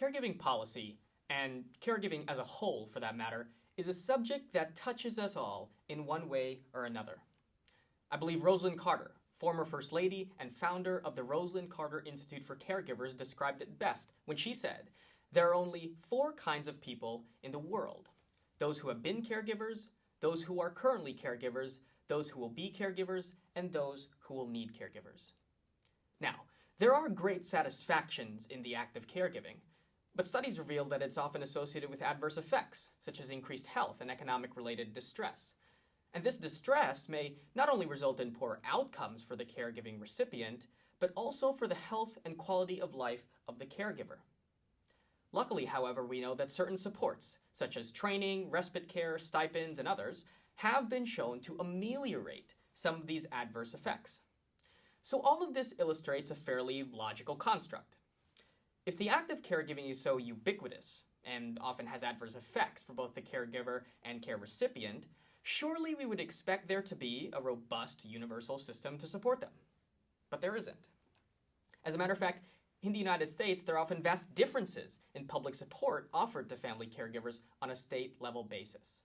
Caregiving policy, and caregiving as a whole for that matter, is a subject that touches us all in one way or another. I believe Rosalynn Carter, former First Lady and founder of the Rosalynn Carter Institute for Caregivers, described it best when she said, "There are only 4 kinds of people in the world: those who have been caregivers, those who are currently caregivers, those who will be caregivers, and those who will need caregivers." Now, there are great satisfactions in the act of caregiving, but studies reveal that it's often associated with adverse effects, such as increased health and economic-related distress. And this distress may not only result in poor outcomes for the caregiving recipient, but also for the health and quality of life of the caregiver. Luckily, however, we know that certain supports, such as training, respite care, stipends, and others, have been shown to ameliorate some of these adverse effects. So all of this illustrates a fairly logical construct. If the act of caregiving is so ubiquitous and often has adverse effects for both the caregiver and care recipient, surely we would expect there to be a robust universal system to support them. But there isn't. As a matter of fact, in the United States, there are often vast differences in public support offered to family caregivers on a state-level basis.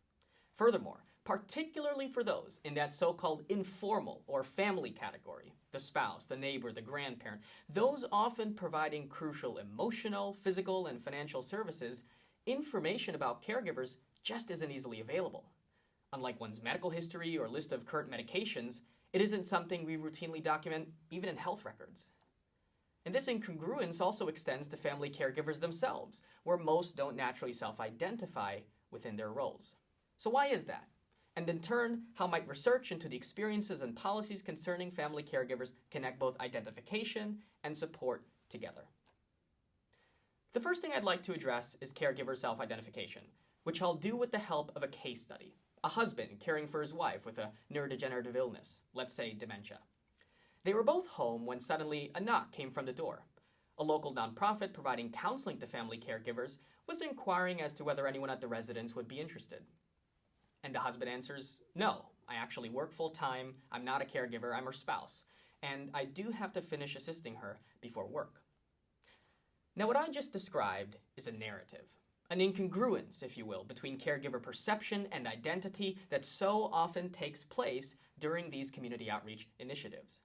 Furthermore, particularly for those in that so-called informal or family category, the spouse, the neighbor, the grandparent, those often providing crucial emotional, physical, and financial services, information about caregivers just isn't easily available. Unlike one's medical history or list of current medications, it isn't something we routinely document even in health records. And this incongruence also extends to family caregivers themselves, where most don't naturally self-identify within their roles. So why is that? And in turn, how might research into the experiences and policies concerning family caregivers connect both identification and support together? The first thing I'd like to address is caregiver self-identification, which I'll do with the help of a case study. A husband caring for his wife with a neurodegenerative illness, let's say dementia. They were both home when suddenly a knock came from the door. A local nonprofit providing counseling to family caregivers was inquiring as to whether anyone at the residence would be interested. And the husband answers, "No, I actually work full-time, I'm not a caregiver, I'm her spouse, and I do have to finish assisting her before work." Now what I just described is a narrative, an incongruence, if you will, between caregiver perception and identity that so often takes place during these community outreach initiatives.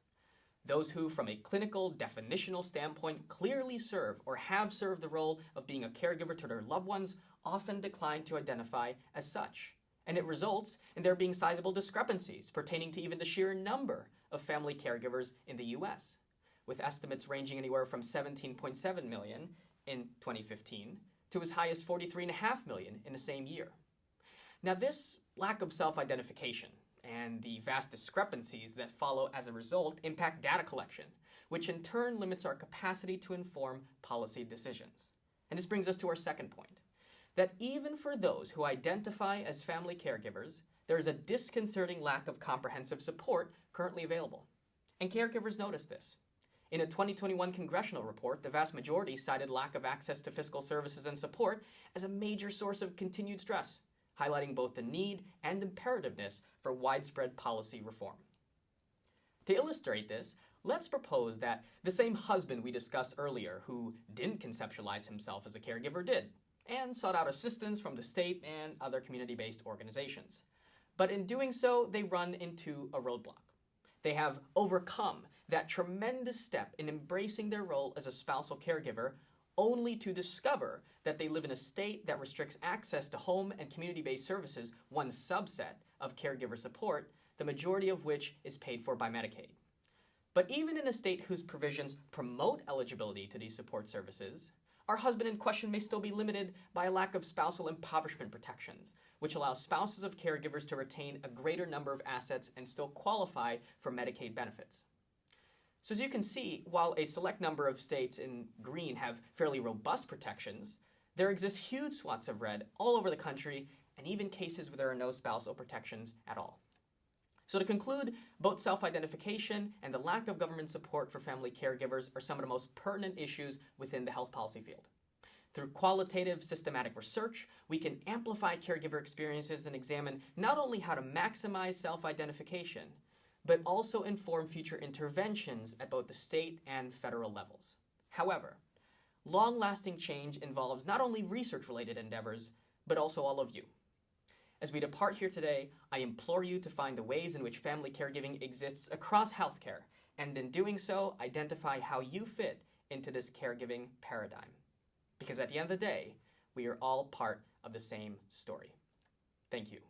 Those who, from a clinical, definitional standpoint, clearly serve or have served the role of being a caregiver to their loved ones often decline to identify as such. And it results in there being sizable discrepancies pertaining to even the sheer number of family caregivers in the U.S., with estimates ranging anywhere from 17.7 million in 2015 to as high as 43.5 million in the same year. Now this lack of self-identification and the vast discrepancies that follow as a result impact data collection, which in turn limits our capacity to inform policy decisions. And this brings us to our second point, that even for those who identify as family caregivers, there is a disconcerting lack of comprehensive support currently available. And caregivers notice this. In a 2021 congressional report, the vast majority cited lack of access to fiscal services and support as a major source of continued stress, highlighting both the need and imperativeness for widespread policy reform. To illustrate this, let's propose that the same husband we discussed earlier, who didn't conceptualize himself as a caregiver, did, and sought out assistance from the state and other community-based organizations. But in doing so, they run into a roadblock. They have overcome that tremendous step in embracing their role as a spousal caregiver, only to discover that they live in a state that restricts access to home and community-based services, one subset of caregiver support, the majority of which is paid for by Medicaid. But even in a state whose provisions promote eligibility to these support services, our husband in question may still be limited by a lack of spousal impoverishment protections, which allows spouses of caregivers to retain a greater number of assets and still qualify for Medicaid benefits. So as you can see, while a select number of states in green have fairly robust protections, there exist huge swaths of red all over the country, and even cases where there are no spousal protections at all. So to conclude, both self-identification and the lack of government support for family caregivers are some of the most pertinent issues within the health policy field. Through qualitative, systematic research, we can amplify caregiver experiences and examine not only how to maximize self-identification, but also inform future interventions at both the state and federal levels. However, long-lasting change involves not only research-related endeavors, but also all of you. As we depart here today, I implore you to find the ways in which family caregiving exists across healthcare, and in doing so, identify how you fit into this caregiving paradigm. Because at the end of the day, we are all part of the same story. Thank you.